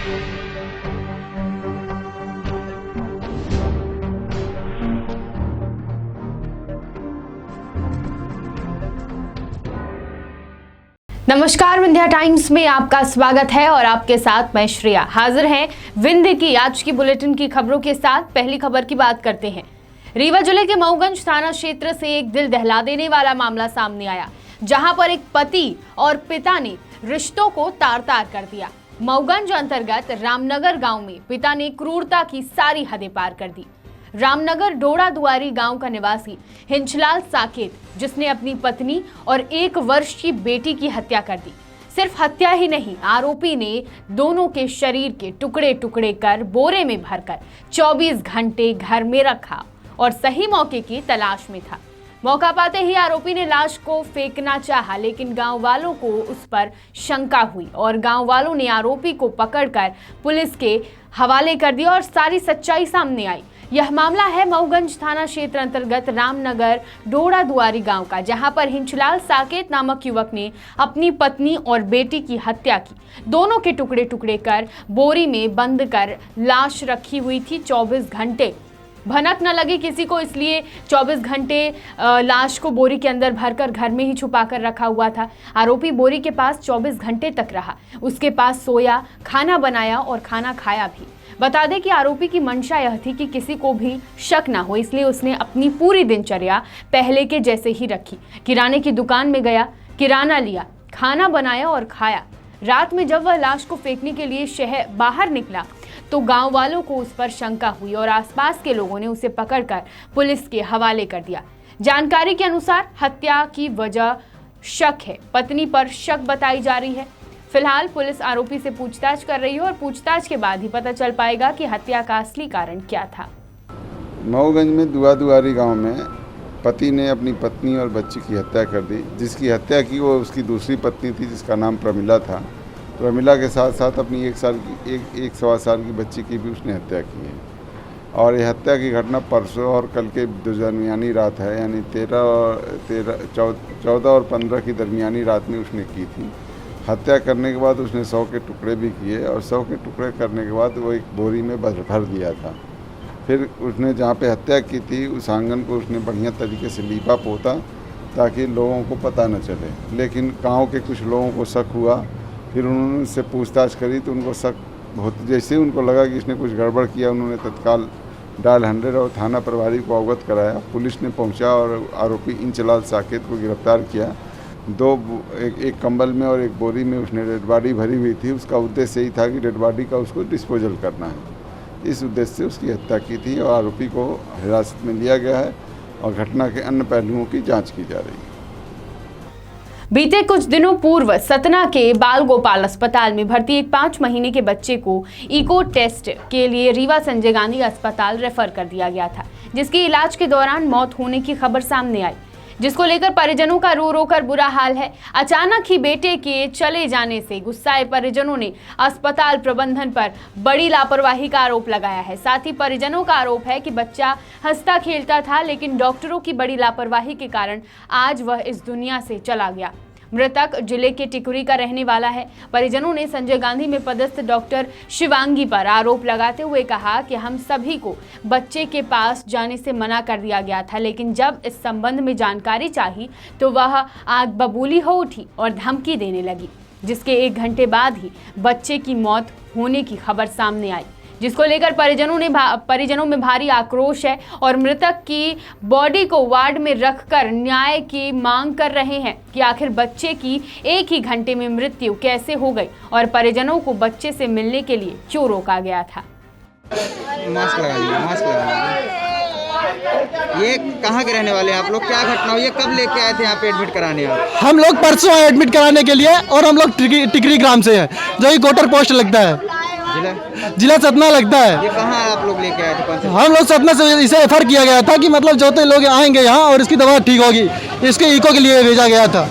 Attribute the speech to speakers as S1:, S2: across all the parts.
S1: नमस्कार, विंध्या टाइम्स में आपका स्वागत है और आपके साथ मैं श्रेया हाजिर हैं विंध्य की आज की बुलेटिन की खबरों के साथ। पहली खबर की बात करते हैं। रीवा जिले के मऊगंज थाना क्षेत्र से एक दिल दहला देने वाला मामला सामने आया, जहां पर एक पति और पिता ने रिश्तों को तार-तार कर दिया। मऊगंज अंतर्गत रामनगर गांव में पिता ने क्रूरता की सारी हदें पार कर दी। रामनगर डोड़ा दुआरी गांव का निवासी हिंचलाल साकेत, जिसने अपनी पत्नी और 1 वर्ष की बेटी की हत्या कर दी। सिर्फ हत्या ही नहीं, आरोपी ने दोनों के शरीर के टुकड़े टुकड़े कर बोरे में भरकर 24 घंटे घर में रखा और सही मौके की तलाश में था। मौका पाते ही आरोपी ने लाश को फेंकना चाहा, लेकिन गांव वालों को उस पर शंका हुई और गांव वालों ने आरोपी को पकड़कर पुलिस के हवाले कर दिया और सारी सच्चाई सामने आई। यह मामला है मऊगंज थाना क्षेत्र अंतर्गत रामनगर डोड़ा दुआरी गांव का, जहां पर हिंचलाल साकेत नामक युवक ने अपनी पत्नी और बेटी की हत्या की। दोनों के टुकड़े टुकड़े कर बोरी में बंद कर लाश रखी हुई थी। 24 घंटे भनक न लगे किसी को, इसलिए 24 घंटे लाश को बोरी के अंदर भरकर घर में ही छुपा कर रखा हुआ था। आरोपी बोरी के पास 24 घंटे तक रहा, उसके पास सोया, खाना बनाया और खाना खाया भी। बता दें कि आरोपी की मंशा यह थी कि किसी को भी शक ना हो, इसलिए उसने अपनी पूरी दिनचर्या पहले के जैसे ही रखी। किराने की दुकान में गया, किराना लिया, खाना बनाया और खाया। रात में जब वह लाश को फेंकने के लिए शहर बाहर निकला तो गांव वालों को उस पर शंका हुई और आसपास के लोगों ने उसे पकड़कर पुलिस के हवाले कर दिया। जानकारी के अनुसार हत्या की वजह शक है, पत्नी पर शक बताई जा रही है। फिलहाल पुलिस आरोपी से पूछताछ कर रही है और पूछताछ के बाद ही पता चल पाएगा कि हत्या का असली कारण क्या था।
S2: मऊगंज में दुआरी गांव में पति ने अपनी पत्नी और बच्ची की हत्या कर दी। जिसकी हत्या की वो उसकी दूसरी पत्नी थी, जिसका नाम प्रमिला था। प्रमिला के साथ साथ अपनी 1 सवा साल की बच्ची की भी उसने हत्या की है। और ये हत्या की घटना परसों और कल के दरमियानी रात है, यानी 14 और 15 की दरमियानी रात में उसने की थी। हत्या करने के बाद उसने 100 के टुकड़े भी किए और 100 के टुकड़े करने के बाद वो एक बोरी में भर दिया था। फिर उसने जहाँ पे हत्या की थी उस आंगन को उसने बढ़िया तरीके से लीपा पोता ताकि लोगों को पता न चले। लेकिन गांव के कुछ लोगों को शक हुआ, फिर उन्होंने उससे पूछताछ करी तो उनको शक बहुत, जैसे उनको लगा कि इसने कुछ गड़बड़ किया, उन्होंने तत्काल डायल 100 और थाना प्रभारी को अवगत कराया। पुलिस ने पहुँचा और आरोपी हिंचलाल साकेत को गिरफ्तार किया। एक कंबल में और एक बोरी में उसने डेड बॉडी भरी हुई थी। उसका उद्देश्य यही था कि डेड बॉडी का उसको डिस्पोजल करना है। इस उद्देश्य से उसकी हत्या की थी और आरोपी को हिरासत में लिया गया है और घटना के अन्य पहलुओं की जांच की जा रही है।
S1: बीते कुछ दिनों पूर्व सतना के बाल गोपाल अस्पताल में भर्ती एक 5 महीने के बच्चे को इको टेस्ट के लिए रीवा संजय गांधी अस्पताल रेफर कर दिया गया था, जिसके इलाज के दौरान मौत होने की खबर सामने आई, जिसको लेकर परिजनों का रो रो कर बुरा हाल है। अचानक ही बेटे के चले जाने से गुस्साए परिजनों ने अस्पताल प्रबंधन पर बड़ी लापरवाही का आरोप लगाया है। साथ ही परिजनों का आरोप है कि बच्चा हंसता खेलता था, लेकिन डॉक्टरों की बड़ी लापरवाही के कारण आज वह इस दुनिया से चला गया। मृतक जिले के टिकुरी का रहने वाला है। परिजनों ने संजय गांधी में पदस्थ डॉक्टर शिवांगी पर आरोप लगाते हुए कहा कि हम सभी को बच्चे के पास जाने से मना कर दिया गया था, लेकिन जब इस संबंध में जानकारी चाहिए तो वह आग बबूली हो उठी और धमकी देने लगी, जिसके 1 घंटे बाद ही बच्चे की मौत होने की खबर सामने आई, जिसको लेकर परिजनों में भारी आक्रोश है और मृतक की बॉडी को वार्ड में रखकर न्याय की मांग कर रहे हैं कि आखिर बच्चे की 1 ही घंटे में मृत्यु कैसे हो गई और परिजनों को बच्चे से मिलने के लिए क्यों रोका गया था।
S3: मास्क लगाइए, मास्क लगाइए। ये कहाँ के रहने वाले हैं आप लोग? क्या घटना हुई है? कब लेके आए थे यहाँ पे एडमिट कराने आप?
S4: हम लोग परसों आए एडमिट कराने के लिए और हम लोग टिकरी ग्राम से हैं, जो ही कोटर पोस्ट लगता है। जिला सतना लगता है।
S3: ये कहाँ आप लोग लेके आए थे?
S4: हम लोग सतना से इसे रेफर किया गया था कि मतलब जो लोग आएंगे यहाँ और इसकी दवा ठीक होगी, इसके इको के लिए भेजा गया था।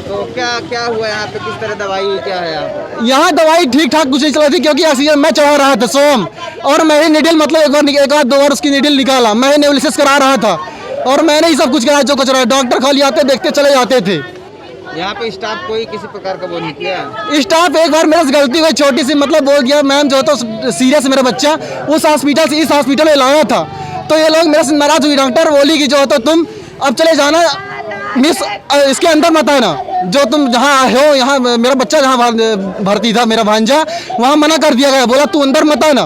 S3: तो क्या हुआ यहाँ पे? किस तरह दवाई हुई? क्या है
S4: यहाँ दवाई ठीक ठाक कुछ नहीं चल रही थी, क्योंकि ऑक्सीजन मैं चढ़ा रहा था सोम, और मैंने नीडल मतलब एक बार 2 बार उसकी नीडल निकाला, मैं नेबुलाइजेशन करा रहा था और मैंने ही सब कुछ कराया जो कुछ रहा। डॉक्टर खाली आते देखते चले जाते थे।
S3: यहाँ पे स्टाफ कोई किसी प्रकार का वो नहीं किया?
S4: स्टाफ एक बार मेरे से गलती हुई छोटी सी, मतलब बोल दिया मैम जो तो सीरियस मेरा बच्चा उस हॉस्पिटल से इस हॉस्पिटल में लाना था, तो ये लोग मेरे से नाराज हुई। डॉक्टर बोली कि जो तो तुम अब चले जाना मिस, इसके अंदर मत आना, जो तुम जहाँ हो यहाँ मेरा बच्चा जहाँ भर्ती था मेरा भांजा वहाँ मना कर दिया गया, बोला तू अंदर मत आना,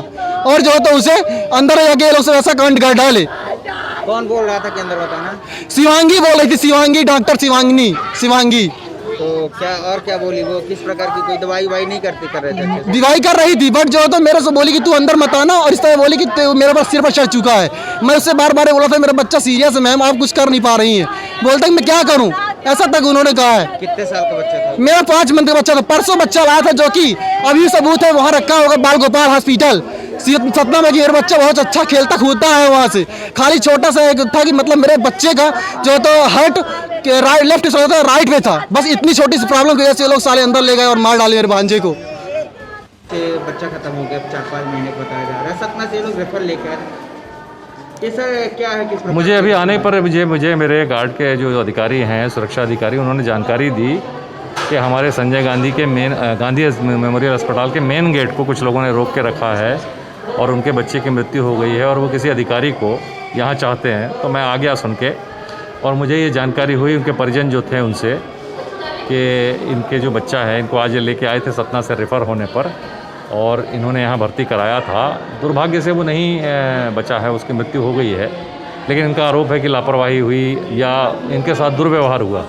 S4: और जो तो उसे अंदर जाके लोग से वैसा कांड कर डाले।
S3: कौन बोल रहा था कि अंदर बताना?
S4: शिवांगी बोल रही थी, शिवांगी, डॉक्टर शिवांगी।
S3: तो क्या और क्या बोली वो? किस प्रकार की कोई दवाई वाई नहीं कर रहे थे?
S4: दवाई कर रही थी, बट जो तो मेरे से बोली कि तू अंदर मत आना, और इस तरह बोली कि मेरे पास सिर पर चढ़ चुका है। मैं उससे बार बार बोला था मेरा बच्चा सीरियस है मैम, आप कुछ कर नहीं पा रही हैं। बोलता कि मैं क्या करूं, ऐसा तक उन्होंने कहा है।
S3: कितने साल का बच्चा था?
S4: मेरा 5 मंथ का बच्चा था। परसों बच्चा लाया था, जो कि अभी सबूत है वहाँ रखा होगा बाल गोपाल हॉस्पिटल सतना में, कि मेरा बच्चा बहुत अच्छा खेलता कूदता है वहाँ से। खाली छोटा सा एक था कि मतलब मेरे बच्चे का जो तो हार्ट राइट लेफ्ट से था, राइट में था, बस इतनी छोटी सी प्रॉब्लम की वजह से लोग साले अंदर ले गए और मार डाले मेरे भांजे को।
S3: बच्चा खत्म हो गया, 4-5 महीने बताया जा रहा है। सतना से लोग रेफर लेकर कैसा क्या है? किस
S5: मुझे अभी आने पर मुझे मेरे गार्ड के जो अधिकारी हैं, सुरक्षा अधिकारी, उन्होंने जानकारी दी कि हमारे संजय गांधी के गांधी मेमोरियल अस्पताल के मेन गेट को कुछ लोगों ने रोक के रखा है और उनके बच्चे की मृत्यु हो गई है और वो किसी अधिकारी को यहाँ चाहते हैं। तो मैं आ गया सुन के, और मुझे ये जानकारी हुई उनके परिजन जो थे उनसे कि इनके जो बच्चा है इनको आज लेके आए थे सतना से रेफ़र होने पर, और इन्होंने यहाँ भर्ती कराया था। दुर्भाग्य से वो नहीं बचा है, उसकी मृत्यु हो गई है, लेकिन इनका आरोप है कि लापरवाही हुई या इनके साथ दुर्व्यवहार हुआ।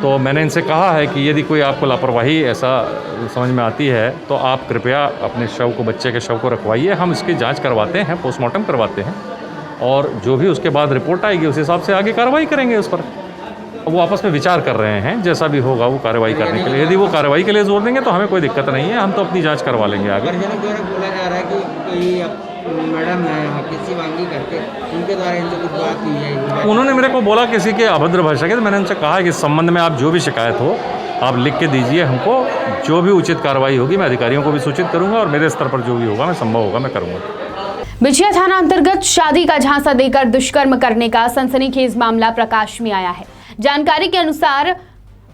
S5: तो मैंने इनसे कहा है कि यदि कोई आपको लापरवाही ऐसा समझ में आती है तो आप कृपया अपने शव को, बच्चे के शव को रखवाइए, हम इसकी जांच करवाते हैं, पोस्टमार्टम करवाते हैं, और जो भी उसके बाद रिपोर्ट आएगी उस हिसाब से आगे कार्रवाई करेंगे उस पर। वो आपस में विचार कर रहे हैं, जैसा भी होगा वो कार्रवाई करने के लिए। यदि वो कार्रवाई के लिए जोर देंगे तो हमें कोई दिक्कत नहीं है, हम तो अपनी जांच करवा लेंगे आगे।
S3: परिजनों द्वारा बोला जा रहा है कि कोई मैडम है यहाँ की शिवांगी करके, उनके द्वारा इनसे कुछ बात हुई है?
S5: उन्होंने मेरे को बोला किसी के अभद्र भाषा के, तो मैंने उनसे कहा कि इस संबंध में आप जो भी शिकायत हो आप लिख के दीजिए हमको, जो भी उचित कार्रवाई होगी मैं अधिकारियों को भी सूचित करूँगा, और मेरे स्तर पर जो भी होगा मैं संभव होगा मैं करूँगा।
S1: बिछिया थाना अंतर्गत शादी का झांसा देकर दुष्कर्म करने का सनसनीखेज मामला प्रकाश में आया है। जानकारी के अनुसार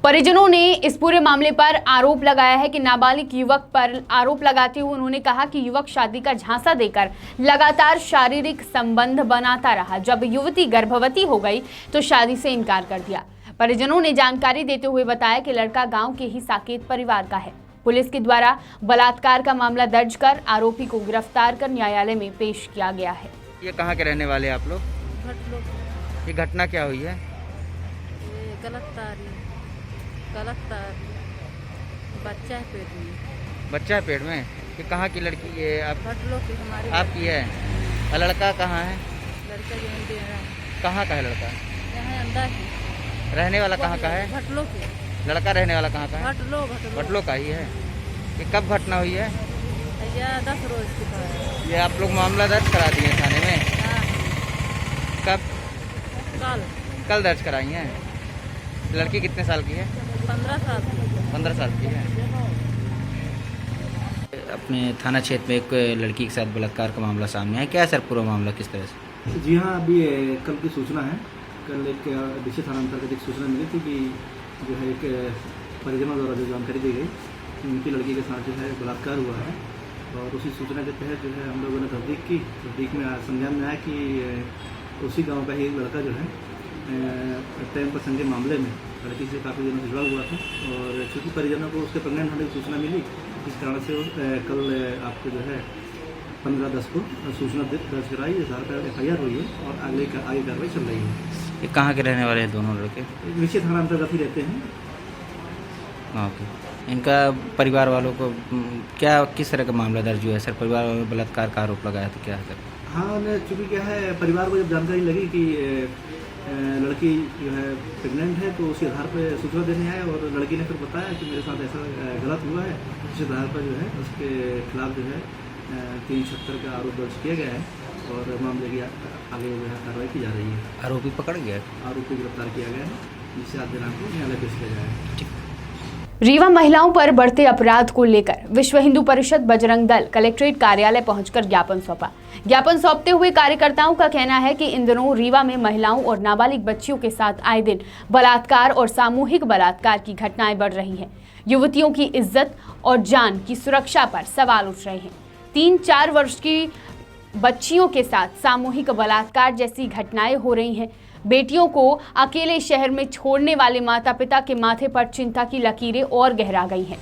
S1: परिजनों ने इस पूरे मामले पर आरोप लगाया है कि नाबालिग युवक पर आरोप लगाते हुए उन्होंने कहा कि युवक शादी का झांसा देकर लगातार शारीरिक संबंध बनाता रहा। जब युवती गर्भवती हो गई तो शादी से इनकार कर दिया। परिजनों ने जानकारी देते हुए बताया कि लड़का गांव के ही साकेत परिवार का है। पुलिस के द्वारा बलात्कार का मामला दर्ज कर आरोपी को गिरफ्तार कर न्यायालय में पेश किया गया है।
S3: ये कहाँ के रहने वाले हैं आप लोग? ये घटना क्या हुई है?
S6: बच्चा है पेट में।
S3: बच्चा है पेट में? ये कहाँ की लड़की है? आपकी है? और लड़का कहाँ है?
S6: लड़का जो दे रहा है।
S3: कहाँ का है लड़का?
S6: यहाँ अंदर ही।
S3: रहने वाला कहाँ का है?
S6: भटलो के।
S3: लड़का रहने वाला कहाँ का है? भटलो का ही है। ये कब घटना हुई है?
S6: 10 रोज की बात।
S3: ये आप लोग मामला दर्ज करा दिए थाने में? कब? कल दर्ज कराई हैं। लड़की कितने साल की है?
S6: 15 साल की।
S3: 15 साल की है। अपने थाना क्षेत्र में एक लड़की के साथ बलात्कार का मामला सामने है, क्या है सर पूरा मामला किस तरह से?
S7: जी हाँ, अभी कल की सूचना है। कल एक बिछिया थाना अंतर्गत एक सूचना मिली थी कि जो है एक परिजनों द्वारा जो जानकारी दी गई उनकी लड़की के साथ जो है बलात्कार हुआ है, और उसी सूचना के तहत जो है हम लोगों ने तस्दीक में संज्ञान में आया कि उसी गाँव का ही एक लड़का जो है प्रेम प्रसंग के मामले में लड़की से काफ़ी दिनों से जुड़ा हुआ था, और चूँकि परिजनों को उसके प्रेग्नेंट होने की सूचना मिली, इस कारण से कल आपको जो है 15/10 को सूचना दर्ज कराई, FIR हुई है और आगे कार्रवाई चल रही है।
S3: ये कहाँ के रहने वाले हैं दोनों लड़के?
S7: बिछिया थाना अंतर्गत ही रहते हैं।
S3: ओके। इनका परिवार वालों को क्या किस तरह का मामला दर्ज हुआ है सर? परिवार वालों ने बलात्कार का आरोप लगाया तो क्या है सर?
S7: हाँ, चूँकि क्या है परिवार को जब जानकारी लगी कि लड़की जो है प्रेग्नेंट है तो उसी आधार पर सूचना देने आए, और लड़की ने फिर बताया कि मेरे साथ ऐसा गलत हुआ है। उस आधार पर जो है उसके खिलाफ जो है 376 का आरोप दर्ज किया गया है, और मामले की आगे जो है कार्रवाई की जा रही है।
S3: आरोपी पकड़ गया?
S7: आरोपी गिरफ्तार किया गया है, जिसे आज दिनांक को न्यायालय पेश किया जाएगा।
S1: रीवा महिलाओं पर बढ़ते अपराध को लेकर विश्व हिंदू परिषद बजरंग दल कलेक्ट्रेट कार्यालय पहुंचकर ज्ञापन सौंपा। ज्ञापन सौंपते हुए कार्यकर्ताओं का कहना है कि इन दिनों रीवा में महिलाओं और नाबालिग बच्चियों के साथ आए दिन बलात्कार और सामूहिक बलात्कार की घटनाएं बढ़ रही हैं। युवतियों की इज्जत और जान की सुरक्षा पर सवाल उठ रहे हैं। 3-4 वर्ष की बच्चियों के साथ सामूहिक बलात्कार जैसी घटनाएं हो रही हैं। बेटियों को अकेले शहर में छोड़ने वाले माता पिता के माथे पर चिंता की लकीरें और गहरा गई हैं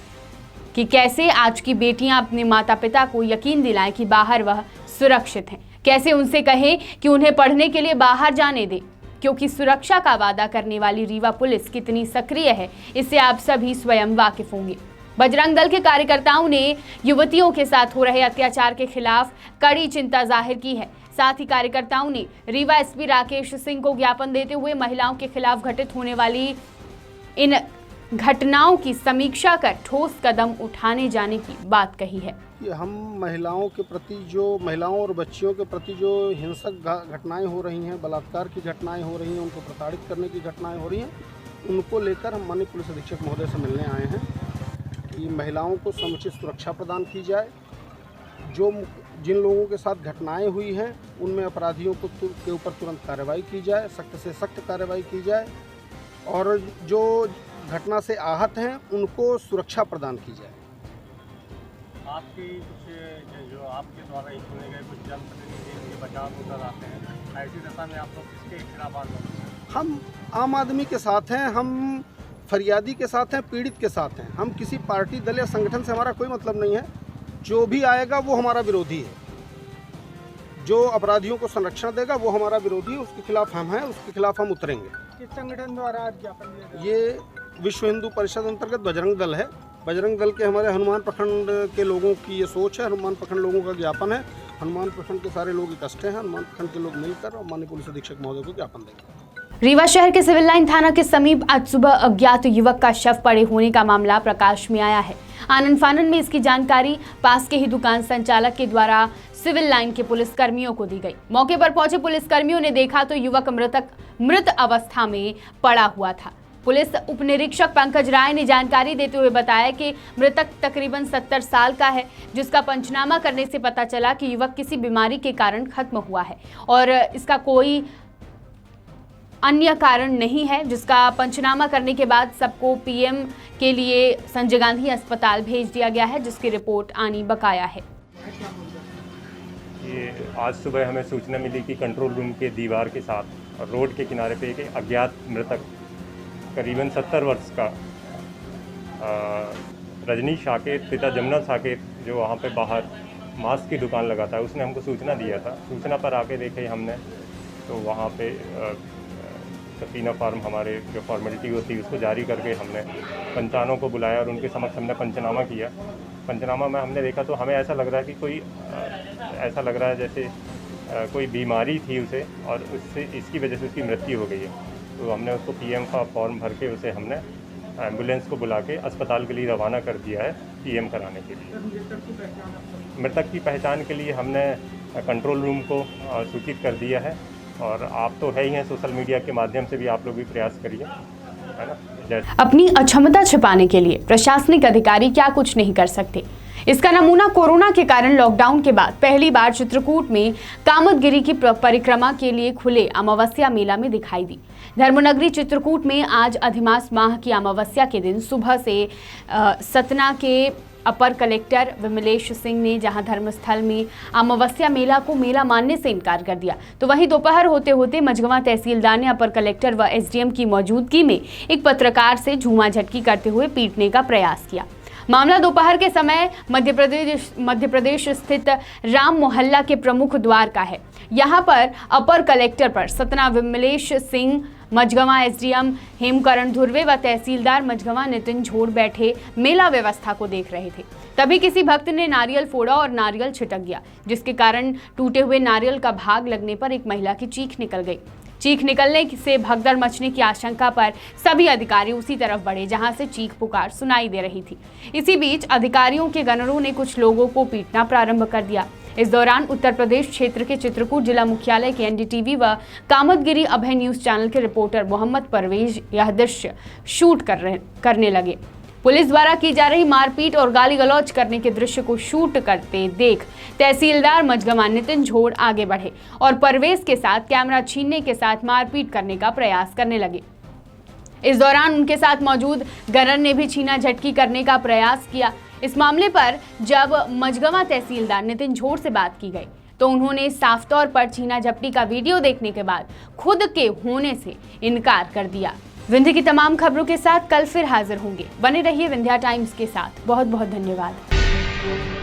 S1: कि कैसे आज की बेटियां अपने माता पिता को यकीन दिलाएं कि बाहर वह सुरक्षित हैं। कैसे उनसे कहें कि उन्हें पढ़ने के लिए बाहर जाने दें, क्योंकि सुरक्षा का वादा करने वाली रीवा पुलिस कितनी सक्रिय है इससे आप सभी स्वयं वाकिफ होंगे। बजरंग दल के कार्यकर्ताओं ने युवतियों के साथ हो रहे अत्याचार के खिलाफ कड़ी चिंता जाहिर की है। साथ ही कार्यकर्ताओं ने रीवा एसपी राकेश सिंह को ज्ञापन देते हुए महिलाओं के खिलाफ घटित होने वाली इन घटनाओं की समीक्षा कर ठोस कदम उठाने जाने की बात कही है।
S8: कि हम महिलाओं के प्रति महिलाओं और बच्चियों के प्रति जो हिंसक घटनाएं हो रही हैं, बलात्कार की घटनाएं हो रही हैं, उनको प्रताड़ित करने की घटनाएं हो रही हैं, उनको लेकर हम माननीय पुलिस अधीक्षक महोदय से मिलने आए हैं कि महिलाओं को समुचित सुरक्षा प्रदान की जाए। जिन लोगों के साथ घटनाएं हुई हैं उनमें अपराधियों के ऊपर तुरंत कार्रवाई की जाए, सख्त से सख्त कार्रवाई की जाए और जो घटना से आहत हैं उनको सुरक्षा प्रदान की जाए।
S9: आपकी कुछ जो आपके द्वारा चुने गए कुछ जनप्रतिनिधि उनके बचाव नजर आते हैं, ऐसी दशा में आप लोग किसके खिलाफ आंदोलन?
S8: हम आम आदमी के साथ हैं, हम फरियादी के साथ हैं, पीड़ित के साथ हैं। हम किसी पार्टी दल या संगठन से हमारा कोई मतलब नहीं है। जो भी आएगा वो हमारा विरोधी है। जो अपराधियों को संरक्षण देगा वो हमारा विरोधी है, उसके खिलाफ हम हैं, उसके खिलाफ हम उतरेंगे।
S9: किस संगठन द्वारा ज्ञापन दिया गया?
S8: ये विश्व हिंदू परिषद अंतर्गत बजरंग दल है। बजरंग दल के हमारे हनुमान प्रखंड के लोगों की ये सोच है। हनुमान प्रखंड लोगों का ज्ञापन है। हनुमान प्रखंड के सारे लोग इकट्ठे हैं। हनुमान प्रखंड के लोग मिलकर और माननीय पुलिस अधीक्षक महोदय को ज्ञापन देंगे।
S1: रीवा शहर के सिविल लाइन थाना के समीप आज सुबह अज्ञात युवक का शव पड़े होने का मामला प्रकाश में आया है। आनन फानन में इसकी जानकारी पास के ही दुकान संचालक के द्वारा सिविल लाइन के पुलिस कर्मियों को दी गई। मौके पर पहुंचे पुलिस कर्मियों ने देखा तो युवक मृत अवस्था में पड़ा हुआ था। पुलिस उप निरीक्षक पंकज राय ने जानकारी देते हुए बताया कि मृतक तकरीबन 70 साल का है, जिसका पंचनामा करने से पता चला कि युवक किसी बीमारी के कारण खत्म हुआ है और इसका कोई अन्य कारण नहीं है, जिसका पंचनामा करने के बाद सबको पीएम के लिए संजय गांधी अस्पताल भेज दिया गया है, जिसकी रिपोर्ट आनी बकाया है।
S9: ये आज सुबह हमें सूचना मिली कि कंट्रोल रूम के दीवार के साथ और रोड के किनारे पे एक अज्ञात मृतक करीबन 70 वर्ष का रजनी साकेत पिता जमुना साकेत जो वहाँ पे बाहर मास्क की दुकान लगाता है, उसने हमको सूचना दिया था। सूचना पर आके देखे हमने तो वहाँ पे सफीना फार्म हमारे जो फॉर्मेलिटी होती है उसको जारी करके हमने पंचानों को बुलाया और उनके समक्ष हमने पंचनामा किया। पंचनामा में हमने देखा तो हमें ऐसा लग रहा है कि कोई ऐसा लग रहा है जैसे कोई बीमारी थी उसे और उससे इसकी वजह से उसकी मृत्यु हो गई है। तो हमने उसको पीएम का फॉर्म भर के उसे हमने एम्बुलेंस को बुला के अस्पताल के लिए रवाना कर दिया है पीएम कराने के लिए। मृतक की पहचान के लिए हमने कंट्रोल रूम को सूचित कर दिया है और आप तो है ही हैं, सोशल मीडिया के माध्यम से भी आप लोग भी प्रयास करिए, है ना।
S1: अपनी अक्षमता छिपाने के लिए प्रशासनिक अधिकारी क्या कुछ नहीं कर सकते। इसका नमूना कोरोना के कारण लॉकडाउन के बाद पहली बार चित्रकूट में कामदगिरी की परिक्रमा के लिए खुले अमावस्या मेला में दिखाई दी। धर्मनगरी चित्रकूट में आज अधिमास माह की अमावस्या के दिन सुबह से सतना के अपर कलेक्टर विमलेश सिंह ने जहां धर्मस्थल में अमावस्या मेला को मेला मानने से इनकार कर दिया, तो वहीं दोपहर होते होते मझगवां तहसीलदार ने अपर कलेक्टर व एसडीएम की मौजूदगी में एक पत्रकार से झूमाझटकी करते हुए पीटने का प्रयास किया। मामला दोपहर के समय मध्य प्रदेश स्थित राम मोहल्ला के प्रमुख द्वार का है। यहां पर अपर कलेक्टर पर सतना विमलेश सिंह, मझगवां एसडीएम हेमकरण धुर्वे व तहसीलदार मझगवां नितिन झोड़ बैठे मेला व्यवस्था को देख रहे थे। तभी किसी भक्त ने नारियल फोड़ा और नारियल छिटक गया, जिसके कारण टूटे हुए नारियल का भाग लगने पर एक महिला की चीख निकल गई। चीख निकलने से भगदड़ मचने की आशंका पर सभी अधिकारी उसी तरफ बढ़े जहां से चीख पुकार सुनाई दे रही थी। इसी बीच अधिकारियों के गनरों ने कुछ लोगों को पीटना प्रारंभ कर दिया। इस दौरान उत्तर प्रदेश क्षेत्र के चित्रकूट जिला मुख्यालय के एनडीटीवी व कामदगिरी अभय न्यूज चैनल के रिपोर्टर मोहम्मद परवेज यह दृश्य शूट करने लगे। पुलिस द्वारा की जा रही मारपीट और गाली गलौज करने के दृश्य को शूट करते देख तहसीलदार मझगमा नितिन झोड़ आगे बढ़े और परवेज के साथ कैमरा छीनने के साथ मारपीट करने का प्रयास करने लगे। इस दौरान उनके साथ मौजूद गनर ने भी छीना झटकी करने का प्रयास किया। इस मामले पर जब मझगमा तहसीलदार नितिन झोड़ से बात की गई तो उन्होंने साफ तौर पर छीना झपटी का वीडियो देखने के बाद खुद के होने से इनकार कर दिया। विंध्य की तमाम खबरों के साथ कल फिर हाजिर होंगे। बने रहिए विंध्या टाइम्स के साथ। बहुत बहुत धन्यवाद।